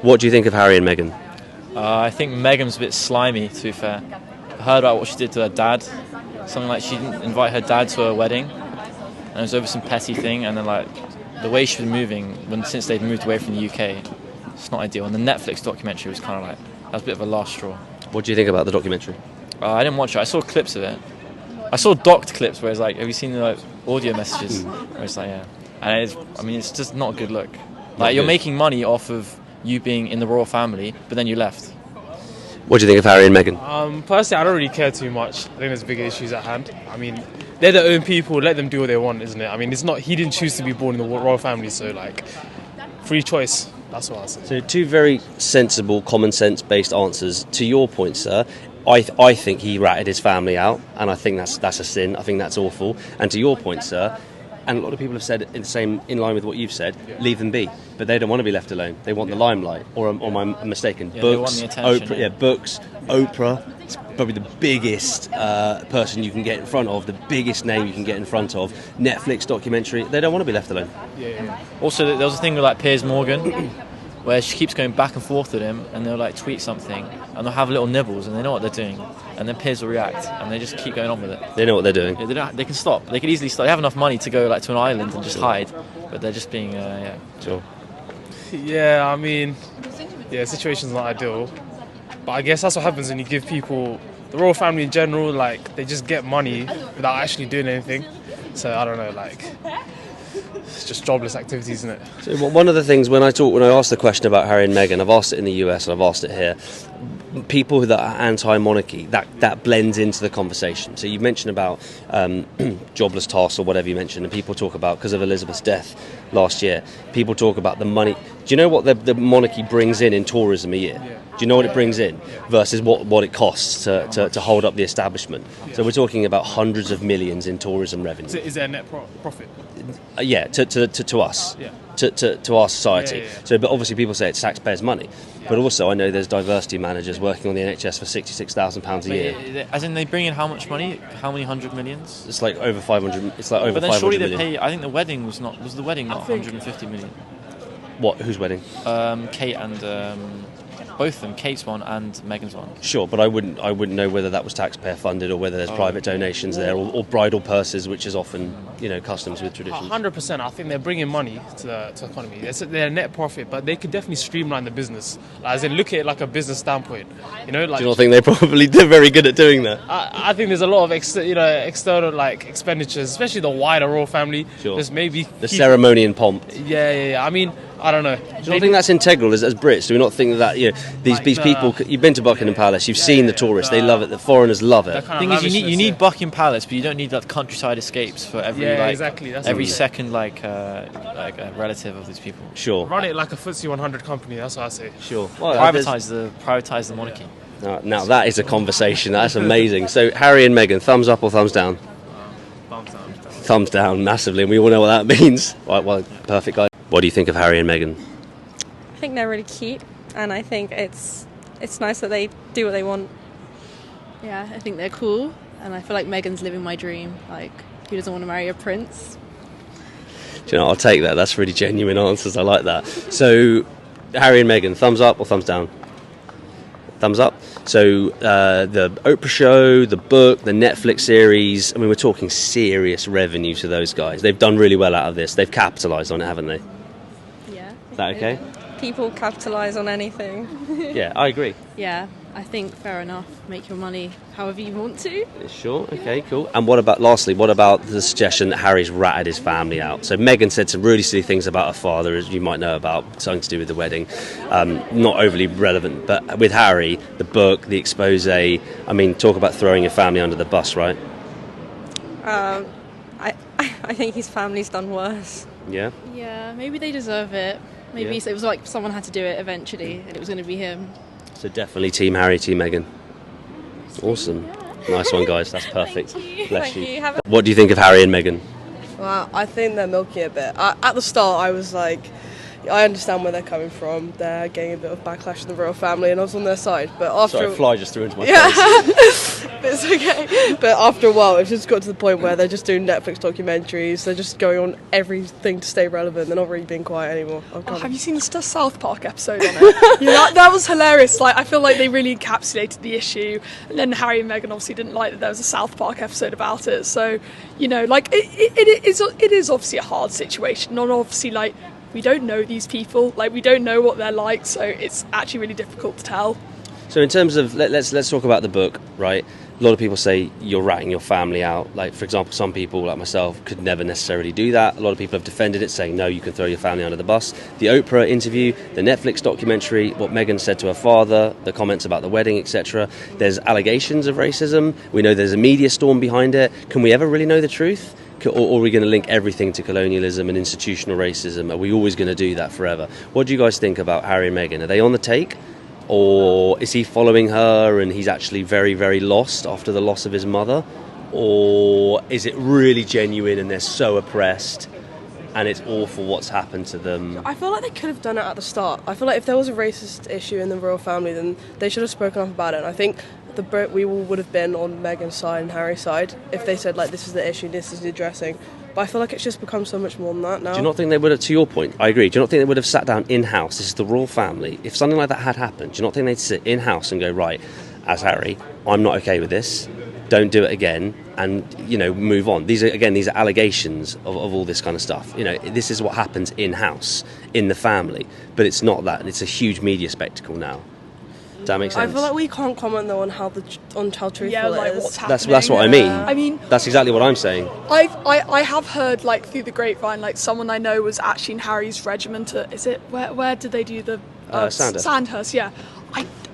What do you think of Harry and Meghan? I think Meghan's a bit slimy, to be fair. I heard about what she did to her dad. Something like she didn't invite her dad to her wedding, and it was over some petty thing. And then like the way she was moving, since they'd moved away from the UK, it's not ideal. And the Netflix documentary was kind of like that was a bit of a last straw. What do you think about the documentary? I didn't watch it. I saw clips of it. I saw docked clips where it's like, have you seen the like, audio messages? Where it's like, yeah, and it's just not a good look. Like you're making money off of you being in the royal family, but then you left. What do you think of Harry and Meghan? Personally, I don't really care too much. I think there's bigger issues at hand. I mean, they're their own people. Let them do what they want, isn't it? I mean, it's not. He didn't choose to be born in the royal family, so like, free choice. That's what I say. So two very sensible, common sense based answers. To your point, sir, I think he ratted his family out, and I think that's a sin. I think that's awful. And to your point, sir, and a lot of people have said in line with what you've said, leave them be. But they don't want to be left alone. They want the limelight. Or am I mistaken? Yeah, books, they want the attention, Oprah, books, Oprah. It's probably the biggest person you can get in front of, the biggest name you can get in front of. Netflix documentary. They don't want to be left alone. Yeah. Also, there was a thing with like Piers Morgan, where she keeps going back and forth with him, and they'll like tweet something, and they'll have little nibbles, and they know what they're doing, and then Piers will react, and they just keep going on with it. They know what they're doing. Yeah, they can stop. They can easily stop. They have enough money to go like to an island and just hide, but they're just being Sure. Yeah, I mean, situation's not ideal, but I guess that's what happens when you give people, the royal family in general, like they just get money without actually doing anything. So I don't know, like it's just jobless activities, isn't it? So one of the things when I asked the question about Harry and Meghan, I've asked it in the US and I've asked it here. People that are anti-monarchy, that blends into the conversation. So you mentioned about jobless tasks or whatever you mentioned, and people talk about, because of Elizabeth's death last year, people talk about the money. Do you know what the monarchy brings in tourism a year? Yeah. Do you know what it brings in versus what it costs to hold up the establishment? Yeah. So we're talking about hundreds of millions in tourism revenue. So is there a net profit? Yeah, to us, Yeah. to our society. Yeah. So, but obviously people say it's taxpayers' money. But also, I know there's diversity managers working on the NHS for £66,000 a year. As in, they bring in how much money? How many hundred millions? It's like over 500. It's like over 500 million. But then surely they pay. I think the wedding was the wedding not 150 million? What? Whose wedding? Kate and both of them, Kate's one and Meghan's one. Sure, but I wouldn't know whether that was taxpayer funded or whether there's private donations there or bridal purses, which is often customs with traditions. 100%. I think they're bringing money to the economy. They're a net profit, but they could definitely streamline the business. As in, look at it like a business standpoint. Do you not think they're probably very good at doing that? I think there's a lot of external like expenditures, especially the wider royal family. Sure. Just maybe The ceremony and pomp. Yeah. I mean, I don't know. Do you not think that's integral as Brits? Do we not think that these people? You've been to Buckingham Palace. You've seen the tourists. They love it. The foreigners love it. The thing is, you need Buckingham Palace, but you don't need that countryside escapes for every exactly. That's every second a relative of these people. Sure. Run it like a FTSE 100 company. That's what I say. Sure. Well, Privatize the monarchy. Now that is a conversation. That's amazing. So Harry and Meghan, thumbs up or thumbs down? Thumbs down. Thumbs down massively, and we all know what that means. Right. Well, perfect, guys. What do you think of Harry and Meghan? I think they're really cute, and I think it's nice that they do what they want. Yeah, I think they're cool, and I feel like Meghan's living my dream. Like, who doesn't want to marry a prince? Do you know, I'll take that. That's really genuine answers. I like that. So, Harry and Meghan, thumbs up or thumbs down? Thumbs up. So, the Oprah show, the book, the Netflix series, I mean, we're talking serious revenue to those guys. They've done really well out of this. They've capitalised on it, haven't they? Yeah. Is that okay? People capitalise on anything. Yeah, I agree. Yeah, I think fair enough. Make your money however you want to. Sure, okay, cool. And what about the suggestion that Harry's ratted his family out? So Meghan said some really silly things about her father, as you might know about, something to do with the wedding. Not overly relevant, but with Harry, the book, the expose, I mean, talk about throwing your family under the bus, right? I think his family's done worse. Yeah? Yeah, maybe they deserve it. Maybe it was like someone had to do it eventually, and it was going to be him. So definitely Team Harry, Team Meghan. Awesome. Nice one, guys. That's perfect. Thank you. Bless you. What do you think of Harry and Meghan? Well, I think they're milking it a bit. At the start, I was like, I understand where they're coming from. They're getting a bit of backlash in the royal family, and I was on their side. But after Sorry, a fly just threw into my face. It's okay. But after a while, it's just got to the point where they're just doing Netflix documentaries. They're just going on everything to stay relevant. They're not really being quiet anymore. Have you seen the South Park episode on it? That was hilarious. Like, I feel like they really encapsulated the issue. And then Harry and Meghan obviously didn't like that there was a South Park episode about it. So, like it is obviously a hard situation. Not obviously like we don't know these people. Like we don't know what they're like. So it's actually really difficult to tell. So in terms of let's talk about the book, right? A lot of people say you're ratting your family out. Like, for example, some people like myself could never necessarily do that. A lot of people have defended it, saying no, you can throw your family under the bus. The Oprah interview, the Netflix documentary, what Meghan said to her father, the comments about the wedding, etc. There's allegations of racism. We know there's a media storm behind it. Can we ever really know the truth? Or are we going to link everything to colonialism and institutional racism? Are we always going to do that forever? What do you guys think about Harry and Meghan? Are they on the take? Or is he following her and he's actually very, very lost after the loss of his mother? Or is it really genuine and they're so oppressed and it's awful what's happened to them? I feel like they could have done it at the start. I feel like if there was a racist issue in the royal family, then they should have spoken up about it. And I think we all would have been on Meghan's side and Harry's side if they said, like, this is the issue, this is the addressing. But I feel like it's just become so much more than that now. Do you not think they would have, to your point, I agree, do you not think they would have sat down in-house, this is the royal family, if something like that had happened, do you not think they'd sit in-house and go, right, as Harry, I'm not okay with this, don't do it again, and, move on. These are allegations of all this kind of stuff. This is what happens in-house, in the family, but it's not that, it's a huge media spectacle now. Does that make sense? I feel like we can't comment though on how truthful it is. What's happening. That's what I mean. I mean, that's exactly what I'm saying. I have heard, like, through the grapevine, like, someone I know was actually in Harry's regiment at, where did they do the Sandhurst? Yeah.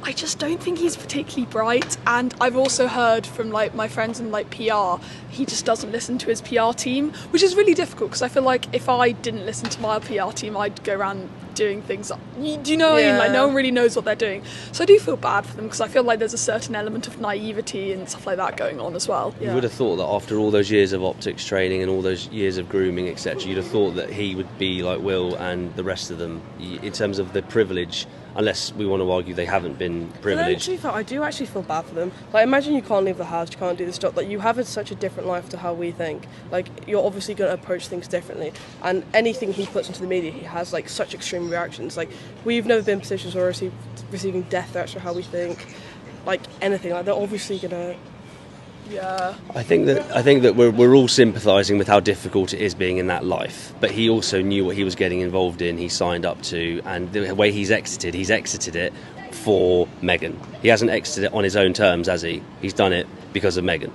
I just don't think he's particularly bright, and I've also heard from, like, my friends in, like, PR, he just doesn't listen to his PR team, which is really difficult because I feel like if I didn't listen to my PR team, I'd go around doing things. Do you know what I mean? Like, no one really knows what they're doing. So I do feel bad for them because I feel like there's a certain element of naivety and stuff like that going on as well. You would have thought that after all those years of optics training and all those years of grooming, etc., you'd have thought that he would be like Will and the rest of them in terms of the privilege, unless we want to argue they haven't been privileged. I do actually feel bad for them. Like, imagine you can't leave the house, you can't do this job. Like, you have such a different life to how we think. Like, you're obviously going to approach things differently. And anything he puts into the media, he has, like, such extreme reactions. Like, we've never been in positions where we're receiving death threats for how we think. Like, anything. Like, they're obviously going to... Yeah. I think that we're all sympathising with how difficult it is being in that life, but he also knew what he was getting involved in. He signed up to, and the way he's exited it for Meghan. He hasn't exited it on his own terms, has he? He's done it because of Meghan.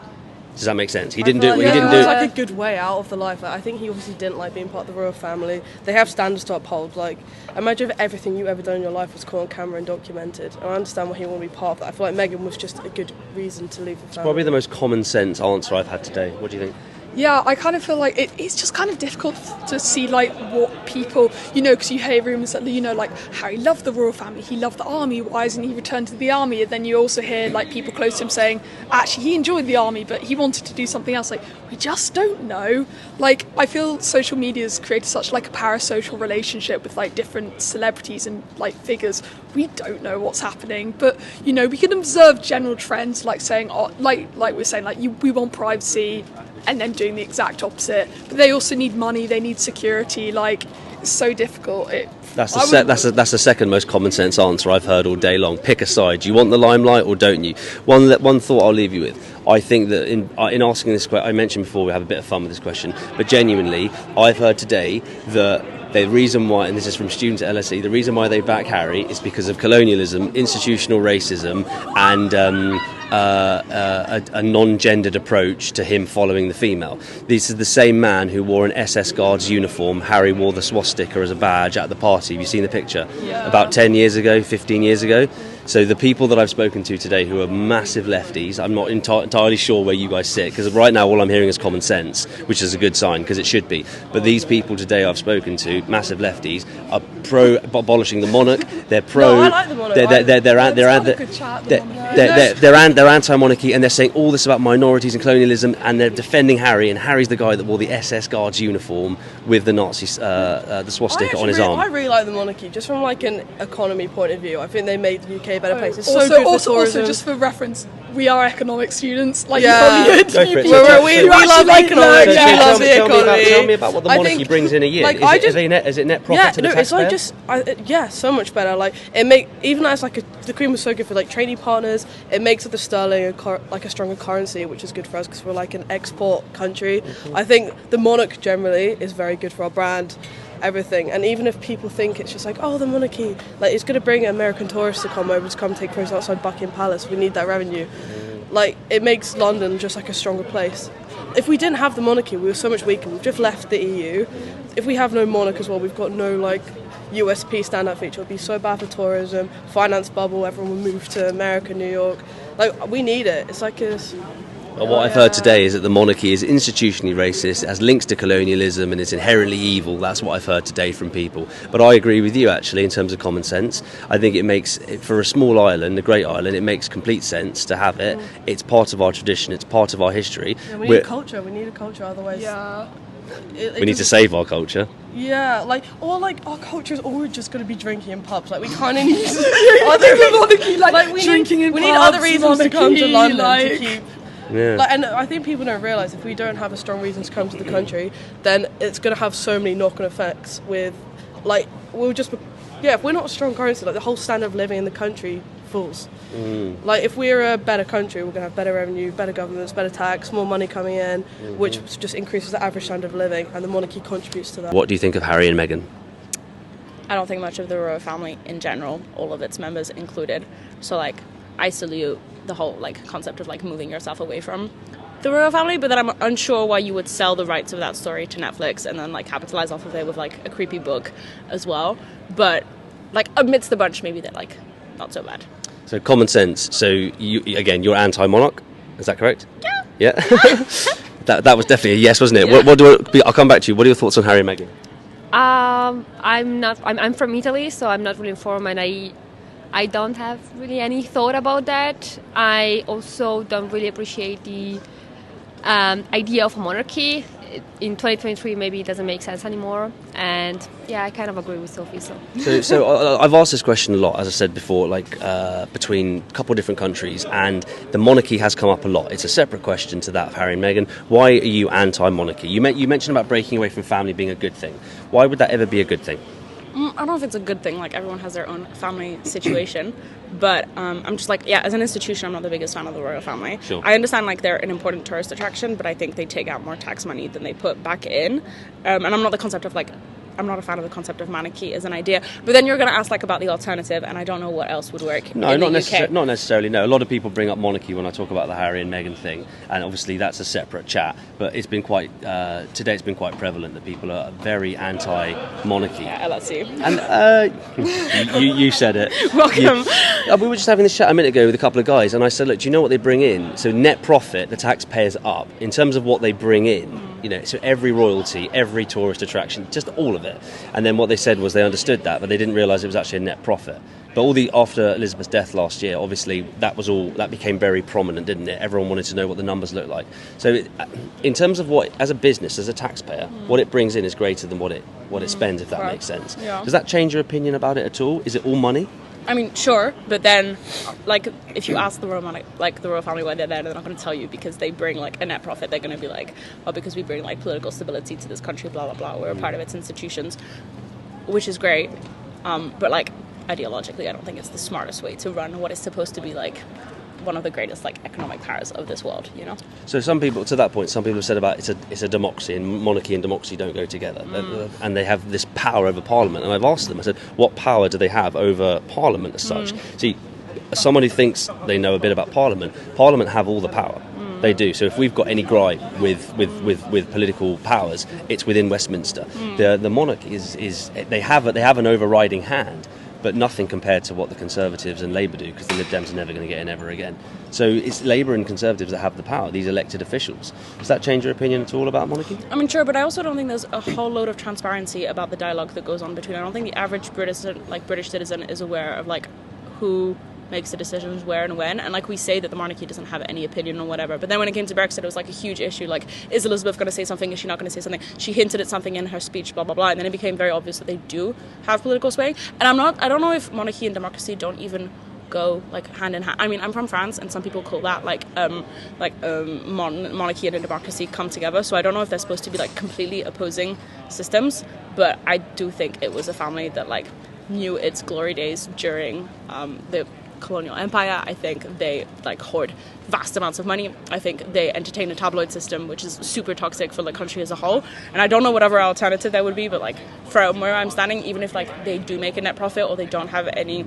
Does that make sense? He didn't do it. He didn't do it. Like a good way out of the life. Like, I think he obviously didn't like being part of the royal family. They have standards to uphold. Like, imagine if everything you ever done in your life was caught on camera and documented. And I understand why he wanted to be part of that. I feel like Meghan was just a good reason to leave the family. Probably the most common sense answer I've had today. What do you think? Yeah, I kind of feel like it's just kind of difficult to see, like, what people, because you hear rumours that, like, Harry loved the royal family, he loved the army, why hasn't he returned to the army? And then you also hear, like, people close to him saying, actually, he enjoyed the army, but he wanted to do something else. Like, we just don't know. Like, I feel social media's created such, like, a parasocial relationship with, like, different celebrities and, like, figures. We don't know what's happening, but, we can observe general trends, like saying, like we're saying, like, we want privacy, and then doing the exact opposite. But they also need money, they need security. Like, it's so difficult. That's the second most common sense answer I've heard all day long. Pick a side. Do you want the limelight or don't you? One thought I'll leave you with. I think that in asking this question, I mentioned before we have a bit of fun with this question, but genuinely, I've heard today that the reason why, and this is from students at LSE, the reason why they back Harry is because of colonialism, institutional racism, and a non-gendered approach to him following the female. This is the same man who wore an SS Guards uniform. Harry wore the swastika as a badge at the party. Have you seen the picture? Yeah. About 10 years ago, 15 years ago. So the people that I've spoken to today who are massive lefties, I'm not entirely sure where you guys sit, because right now all I'm hearing is common sense, which is a good sign, because it should be. But these people today I've spoken to, massive lefties, are pro abolishing the monarch. They're pro. No, I like the monarch. They're anti-monarchy, and they're saying all this about minorities and colonialism, and they're defending Harry. And Harry's the guy that wore the SS Guards uniform with the Nazi the swastika on his arm. I really like the monarchy, just from, like, an economy point of view. I think they made the UK UK a better place. It's also, so good for also, tourism. also, just for reference, we are economic students. Like, Yeah. you probably heard Go for it. people So we who love actually, like, economics. learn- So We love tell, the me, economy. tell me about what the I monarchy think, brings in a year. like, Is it net profit to the taxpayer? Yeah, so much better. Like even as like the Queen was so good for like trading partners. It makes the sterling like a stronger currency, which is good for us because we're like an export country. Mm-hmm. I think the monarch generally is very good for our brand, everything. And even if people think it's just like, oh, the monarchy, like it's going to bring American tourists to come over to come take photos outside Buckingham Palace. We need that revenue. Like it makes London just like a stronger place. If we didn't have the monarchy, we were so much weaker. We've just left the EU. If we have no monarch as well, we've got no like USP standout feature. It'd be so bad for tourism, finance bubble. Everyone will move to America, New York. Like we need it. It's like a. Well, what I've heard today is that the monarchy is institutionally racist, it has links to colonialism, and it's inherently evil. That's what I've heard today from people. But I agree with you, actually, in terms of common sense. I think it makes, for a small island, a great island, it makes complete sense to have it. It's part of our tradition, it's part of our history. Yeah, we need a culture. We need a culture, otherwise. Yeah. We need to save our culture. Yeah, like our culture is always just going to be drinking in pubs. Like we kind of need other monarchy, like drinking in we need pubs, other reasons to come to monarchy, London like- to keep. Yeah. Like, and I think people don't realise if we don't have a strong reason to come to the country, then it's going to have so many knock-on effects with, like, if we're not a strong currency, like the whole standard of living in the country falls. Like if we're a better country, we're going to have better revenue, better governments, better tax, more money coming in, which just increases the average standard of living, and the monarchy contributes to that. What do you think of Harry and Meghan? I don't think much of the royal family in general, all of its members included. So like, I salute the whole like concept of like moving yourself away from the royal family, but then I'm unsure why you would sell the rights of that story to Netflix and then like capitalize off of it with like a creepy book as well. But like amidst the bunch, maybe they're like not so bad. So common sense. So you're anti-monarch. Is that correct? Yeah. Yeah. that was definitely a yes, wasn't it? Yeah. I'll come back to you. What are your thoughts on Harry and Meghan? I'm from Italy, so I'm not really informed, and I don't have really any thought about that. I also don't really appreciate the idea of a monarchy. In 2023, maybe it doesn't make sense anymore. And yeah, I kind of agree with Sophie. So I've asked this question a lot, as I said before, like between a couple of different countries, and the monarchy has come up a lot. It's a separate question to that of Harry and Meghan. Why are you anti-monarchy? You mentioned about breaking away from family being a good thing. Why would that ever be a good thing? I don't know if it's a good thing, like everyone has their own family situation, but I'm just like, yeah, as an institution, I'm not the biggest fan of the royal family. Sure. I understand like they're an important tourist attraction, but I think they take out more tax money than they put back in, and I'm not a fan of the concept of monarchy as an idea. But then you're going to ask like about the alternative, and I don't know what else would work. No, in not the UK. Not necessarily. No, a lot of people bring up monarchy when I talk about the Harry and Meghan thing, and obviously that's a separate chat. But it's been quite today. It's been quite prevalent that people are very anti-monarchy. Yeah, LSU. And you said it. Welcome. We were just having this chat a minute ago with a couple of guys, and I said, look, do you know what they bring in? So net profit, the taxpayers up in terms of what they bring in. You know, so every royalty, every tourist attraction, just all of it. And then what they said was they understood that, but they didn't realise it was actually a net profit. But after Elizabeth's death last year, obviously that became very prominent, didn't it? Everyone wanted to know what the numbers looked like. So in terms of what, as a business, as a taxpayer, what it brings in is greater than what it spends, if that makes sense. Yeah. Does that change your opinion about it at all? Is it all money? I mean, sure, but then, like, if you ask the royal family why they're there, they're not going to tell you because they bring like a net profit. They're going to be like, oh, because we bring like political stability to this country, blah blah blah. We're a part of its institutions, which is great, but like ideologically, I don't think it's the smartest way to run what is supposed to be like one of the greatest like economic powers of this world, you know. So some people have said about it's a democracy, and monarchy and democracy don't go together, and they have this power over Parliament. And I've asked them, I said, what power do they have over Parliament as such? See, as someone who thinks they know a bit about Parliament have all the power. They do. So if we've got any gripe with political powers, it's within Westminster. The monarchy is they have an overriding hand, but nothing compared to what the Conservatives and Labour do, because the Lib Dems are never going to get in ever again. So it's Labour and Conservatives that have the power, these elected officials. Does that change your opinion at all about monarchy? I mean, sure, but I also don't think there's a whole load of transparency about the dialogue that goes on between. I don't think the average British citizen is aware of like who makes the decisions where and when, and like we say that the monarchy doesn't have any opinion or whatever, but then when it came to Brexit it was like a huge issue, like is Elizabeth going to say something, is she not going to say something, she hinted at something in her speech, blah blah blah, and then it became very obvious that they do have political sway. And I don't know if monarchy and democracy don't even go like hand in hand. I mean, I'm from France, and some people call that monarchy and a democracy come together. So I don't know if they're supposed to be like completely opposing systems, but I do think it was a family that like knew its glory days during the colonial empire. I think they like hoard vast amounts of money. I think they entertain a tabloid system which is super toxic for the country as a whole, and I don't know whatever alternative there would be, but like from where I'm standing, even if like they do make a net profit or they don't have any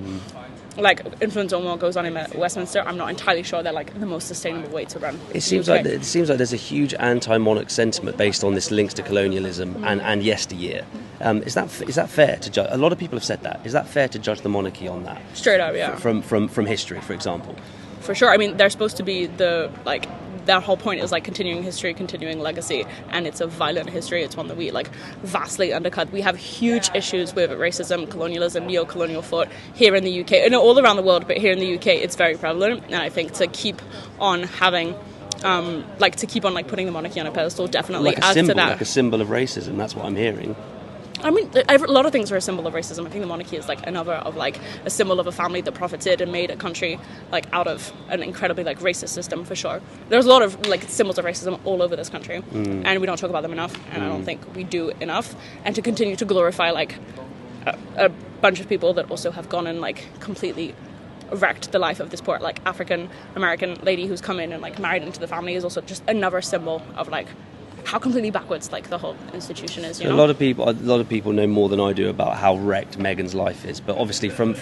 like influence on what goes on in Westminster, I'm not entirely sure they're like the most sustainable way to run. It seems like there's a huge anti-monarch sentiment based on this links to colonialism and yesteryear. Is that fair to judge? A lot of people have said that. Is that fair to judge the monarchy on that? Straight up, yeah. From history, for example. For sure. I mean, they're supposed to be their whole point is like continuing history, continuing legacy, and it's a violent history. It's one that we like vastly undercut. We have huge issues with racism, colonialism, neo-colonial thought here in the UK, and all around the world, but here in the UK it's very prevalent. And I think to keep on having putting the monarchy on a pedestal definitely adds to that. Like a symbol of racism. That's what I'm hearing. I mean, a lot of things are a symbol of racism. I think the monarchy is like another of like a symbol of a family that profited and made a country like out of an incredibly like racist system, for sure. There's a lot of like symbols of racism all over this country, and we don't talk about them enough, and I don't think we do enough. And to continue to glorify like a bunch of people that also have gone and like completely wrecked the life of this poor like African American lady who's come in and like married into the family is also just another symbol of like how completely backwards like the whole institution is. You know? A lot of people know more than I do about how wrecked Meghan's life is. But obviously, from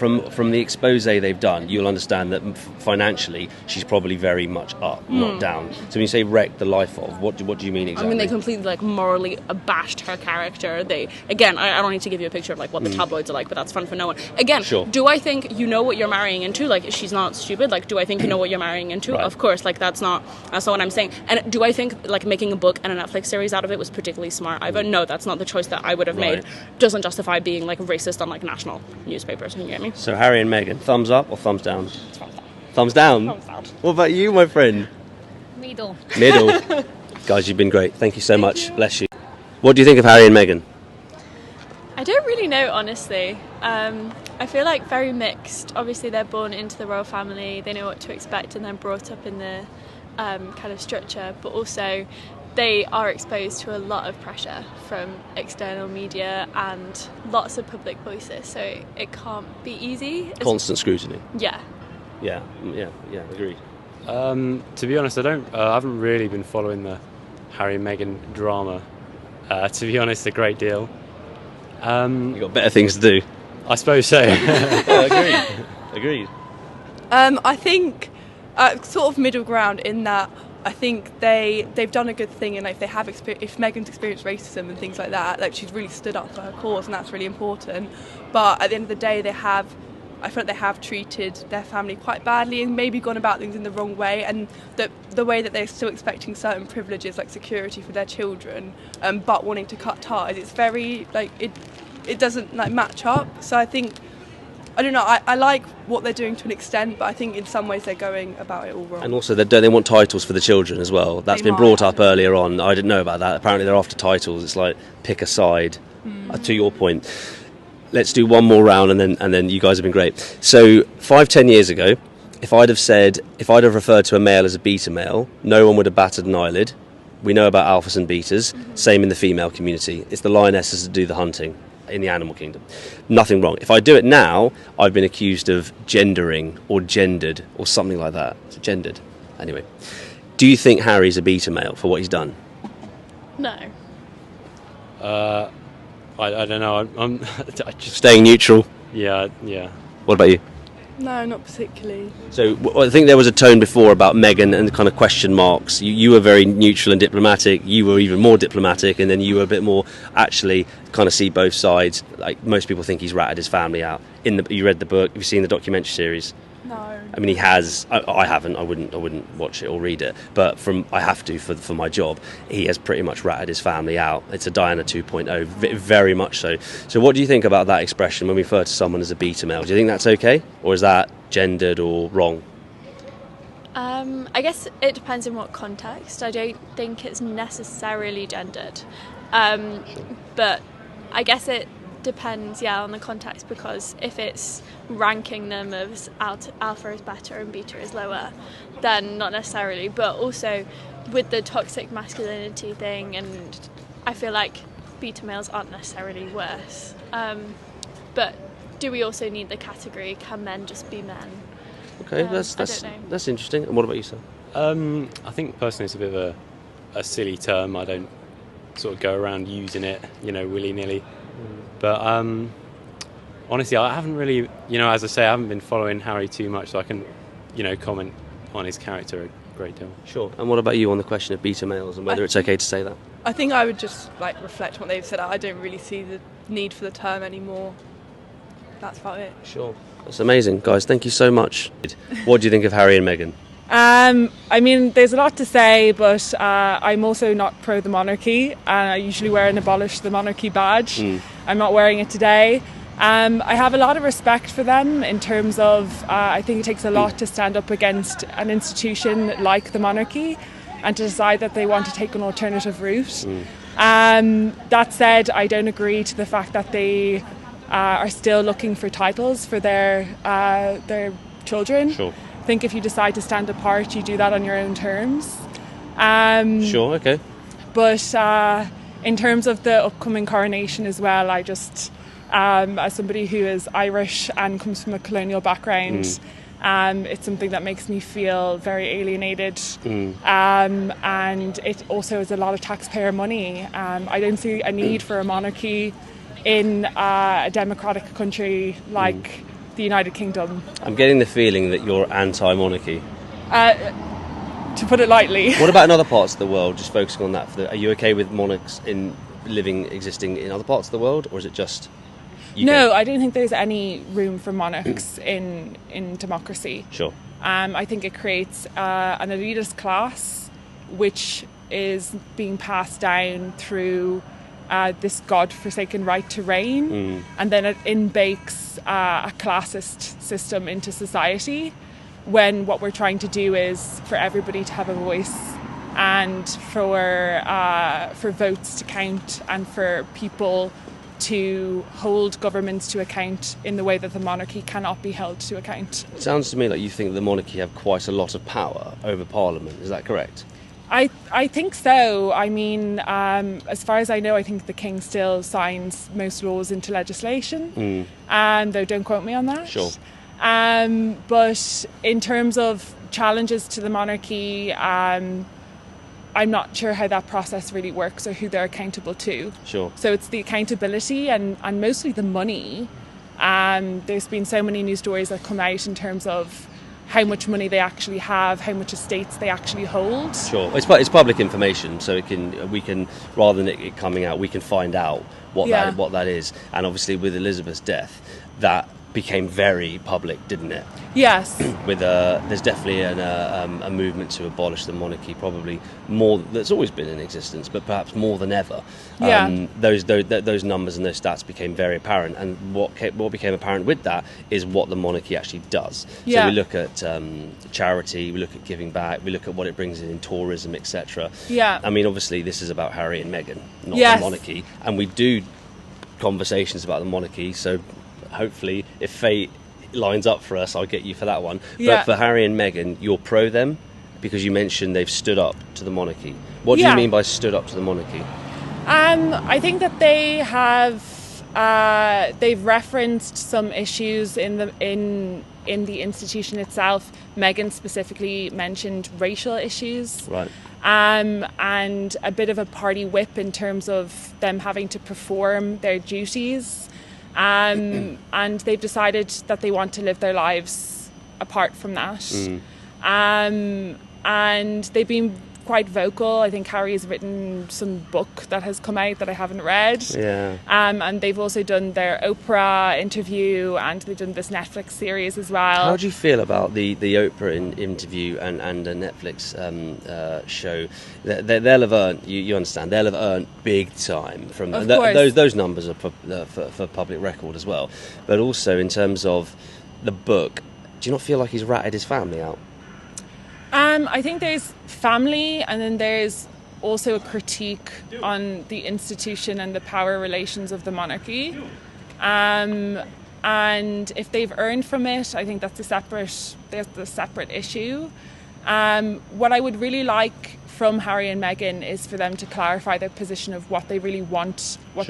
the expose they've done, you'll understand that financially she's probably very much up, not down. So when you say wrecked the life of, what do you mean exactly? I mean, they completely like morally abashed her character. They again, I don't need to give you a picture of like what the tabloids are like, but that's fun for no one. Again, sure. Do I think you know what you're marrying into? Like, she's not stupid. Like, do I think you know what you're marrying into? Right. Of course. Like, that's not what I'm saying. And do I think like making a book and a Netflix series out of it was particularly smart either? No, that's not the choice that I would have made. Doesn't justify being like racist on like national newspapers. You get me? So Harry and Meghan, thumbs up or thumbs down? Thumbs down. Thumbs down? Thumbs down. What about you, my friend? Middle. Guys, you've been great. Thank you so much. Bless you. What do you think of Harry and Meghan? I don't really know, honestly. I feel like very mixed. Obviously, they're born into the royal family. They know what to expect and they're brought up in the kind of structure. But also, they are exposed to a lot of pressure from external media and lots of public voices. So it can't be easy. Constant scrutiny. Yeah. Yeah, agreed. To be honest, I haven't really been following the Harry and Meghan drama. To be honest, a great deal. You've got better things to do. I suppose so. Agreed. I think sort of middle ground in that I think they've done a good thing, and like if Meghan's experienced racism and things like that, like she's really stood up for her cause, and that's really important. But at the end of the day, I feel like they have treated their family quite badly and maybe gone about things in the wrong way, and the way that they're still expecting certain privileges like security for their children, but wanting to cut ties, it's very like it doesn't like match up. So I think, I don't know, I like what they're doing to an extent, but I think in some ways they're going about it all wrong. And also they want titles for the children as well. That's been brought up earlier on. I didn't know about that. Apparently they're after titles. It's like pick a side. To your point. Let's do one more round and then you guys have been great. So 5-10 years ago, if I'd have referred to a male as a beta male, no one would have batted an eyelid. We know about alphas and betas. Same in the female community. It's the lionesses that do the hunting in the animal kingdom. Nothing wrong. If I do it now, I've been accused of gendering or gendered or something like that. So gendered. Anyway, do you think Harry's a beta male for what he's done? No. I don't know. I'm just staying neutral. Yeah. What about you? No, not particularly. So I think there was a tone before about Meghan and kind of question marks. You were very neutral and diplomatic. You were even more diplomatic, and then you were a bit more actually kind of see both sides. Like most people think he's ratted his family out. You read the book? Have you seen the documentary series? No. I mean, he has. I haven't. I wouldn't watch it or read it. But I have to for my job. He has pretty much ratted his family out. It's a Diana 2.0, very much so. So, what do you think about that expression when we refer to someone as a beta male? Do you think that's okay, or is that gendered or wrong? I guess it depends in what context. I don't think it's necessarily gendered, but I guess depends, on the context, because if it's ranking them as alpha is better and beta is lower, then not necessarily. But also with the toxic masculinity thing, and I feel like beta males aren't necessarily worse. But do we also need the category, can men just be men? Okay, that's interesting. And what about you, sir? I think personally it's a bit of a silly term. I don't sort of go around using it, willy-nilly. But honestly, I haven't really, as I say, I haven't been following Harry too much, so I can, comment on his character a great deal. Sure. And what about you on the question of beta males and whether it's okay to say that? I think I would just reflect on what they've said. I don't really see the need for the term anymore. That's about it. Sure. That's amazing, guys. Thank you so much. What do you think of Harry and Meghan? I mean, there's a lot to say, but I'm also not pro the monarchy, and I usually wear an abolish the monarchy badge. I'm not wearing it today. I have a lot of respect for them in terms of I think it takes a lot to stand up against an institution like the monarchy and to decide that they want to take an alternative route. That said, I don't agree to the fact that they are still looking for titles for their children. Sure. I think if you decide to stand apart, you do that on your own terms. Sure, okay. But in terms of the upcoming coronation as well, I just, as somebody who is Irish and comes from a colonial background, it's something that makes me feel very alienated. And it also is a lot of taxpayer money. I don't see a need for a monarchy in a democratic country like the United Kingdom. I'm getting the feeling that you're anti-monarchy. To put it lightly. What about in other parts of the world? Just focusing on that. Are you okay with monarchs existing in other parts of the world, or is it just UK? No, I don't think there's any room for monarchs in democracy. Sure. I think it creates an elitist class which is being passed down through this God-forsaken right to reign, and then it in-bakes a classist system into society, when what we're trying to do is for everybody to have a voice and for votes to count and for people to hold governments to account in the way that the monarchy cannot be held to account. It sounds to me like you think the monarchy have quite a lot of power over Parliament. Is that correct? I think so. I mean, as far as I know, I think the King still signs most laws into legislation, though don't quote me on that. Sure. But in terms of challenges to the monarchy, I'm not sure how that process really works or who they're accountable to. Sure. So it's the accountability and mostly the money. There's been so many news stories that come out in terms of how much money they actually have, how much estates they actually hold. Sure, it's public information, so we can rather than it coming out, we can find out what that is. And obviously, with Elizabeth's death, that became very public, didn't it? Yes. With there's definitely a movement to abolish the monarchy, probably more. That's always been in existence, but perhaps more than ever. Those numbers and those stats became very apparent, and what became apparent with that is what the monarchy actually does. So we look at charity, we look at giving back, we look at what it brings in tourism, etc. I mean, obviously, this is about Harry and Meghan, not the monarchy, and we do conversations about the monarchy. So hopefully, if fate lines up for us, I'll get you for that one. But for Harry and Meghan, you're pro them because you mentioned they've stood up to the monarchy. What do you mean by stood up to the monarchy? I think that they have they've referenced some issues in the institution itself. Meghan specifically mentioned racial issues, right? And a bit of a party whip in terms of them having to perform their duties. And they've decided that they want to live their lives apart from that. And they've been quite vocal. I think Harry has written some book that has come out that I haven't read. And they've also done their Oprah interview, and they've done this Netflix series as well. How do you feel about the Oprah interview and the Netflix show? They'll have earned, you understand, they'll have earned big time from those numbers are for public record as well. But also in terms of the book, do you not feel like he's ratted his family out? I think there's family, and then there's also a critique on the institution and the power relations of the monarchy. And if they've earned from it, I think that's a separate issue. What I would really like from Harry and Meghan is for them to clarify their position of what they really want, what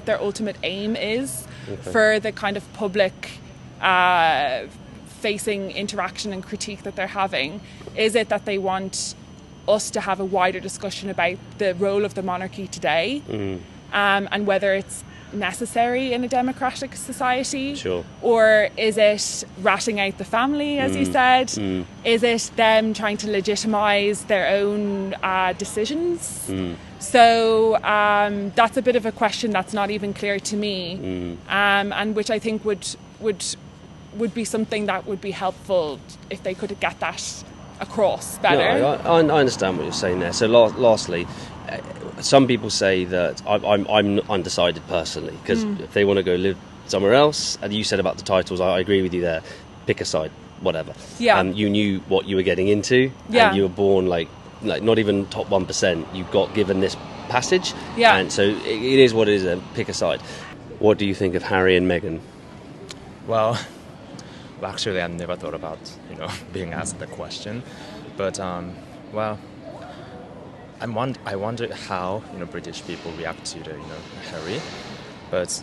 their ultimate aim is for the kind of public facing interaction and critique that they're having. Is it that they want us to have a wider discussion about the role of the monarchy today, and whether it's necessary in a democratic society, or is it ratting out the family, as you said? Is it them trying to legitimise their own decisions? So that's a bit of a question that's not even clear to me, and which I think would be something that would be helpful if they could get that across better. No, I understand what you're saying there. So lastly, some people say that I'm undecided personally, because if they want to go live somewhere else, and you said about the titles, I agree with you there. Pick a side, whatever. Yeah. You knew what you were getting into, and you were born like not even top 1%. You got given this passage, and so it is what it is. Pick a side. What do you think of Harry and Meghan? Well, actually, I never thought about being asked the question, but well, I wonder how British people react to the Harry, but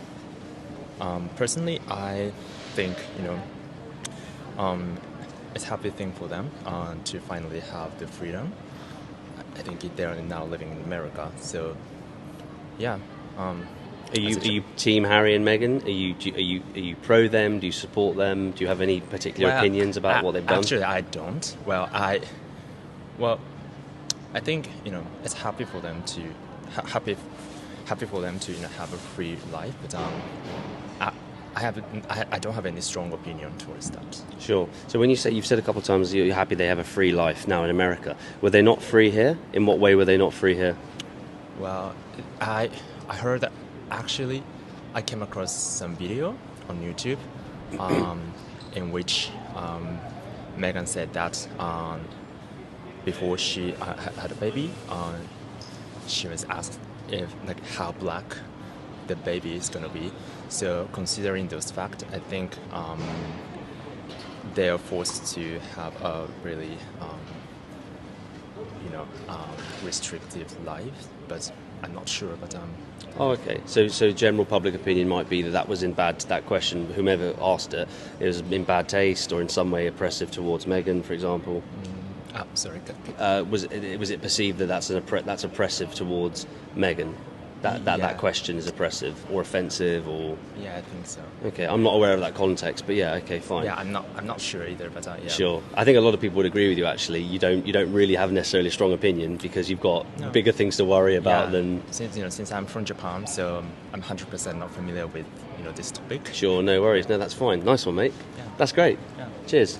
personally, I think it's a happy thing for them to finally have the freedom. I think they're now living in America, so yeah. Are you team Harry and Meghan? Are you pro them? Do you support them? Do you have any particular opinions about what they've done? Actually, I don't. I think it's happy for them to happy for them to have a free life, but I don't have any strong opinion towards that. Sure. So when you've said a couple of times you're happy they have a free life now in America, were they not free here? In what way were they not free here? Well, I heard that. Actually, I came across some video on YouTube in which Meghan said that before she had a baby, she was asked how black the baby is going to be. So considering those facts, I think they are forced to have a really restrictive life. But I'm not sure. But Oh, okay. So general public opinion might be that was that question, whomever asked it was in bad taste or in some way oppressive towards Meghan, for example. Sorry. Was it perceived that that's oppressive towards Meghan? That question is oppressive or offensive or? Yeah, I think so. Okay, I'm not aware of that context, but yeah, okay, fine. Yeah, I'm not sure either, but yeah. Sure, I think a lot of people would agree with you. Actually, you don't really have necessarily a strong opinion because you've got bigger things to worry about than. Since I'm from Japan, so I'm 100% not familiar with this topic. Sure, no worries. No, that's fine. Nice one, mate. Yeah. That's great. Yeah. Cheers.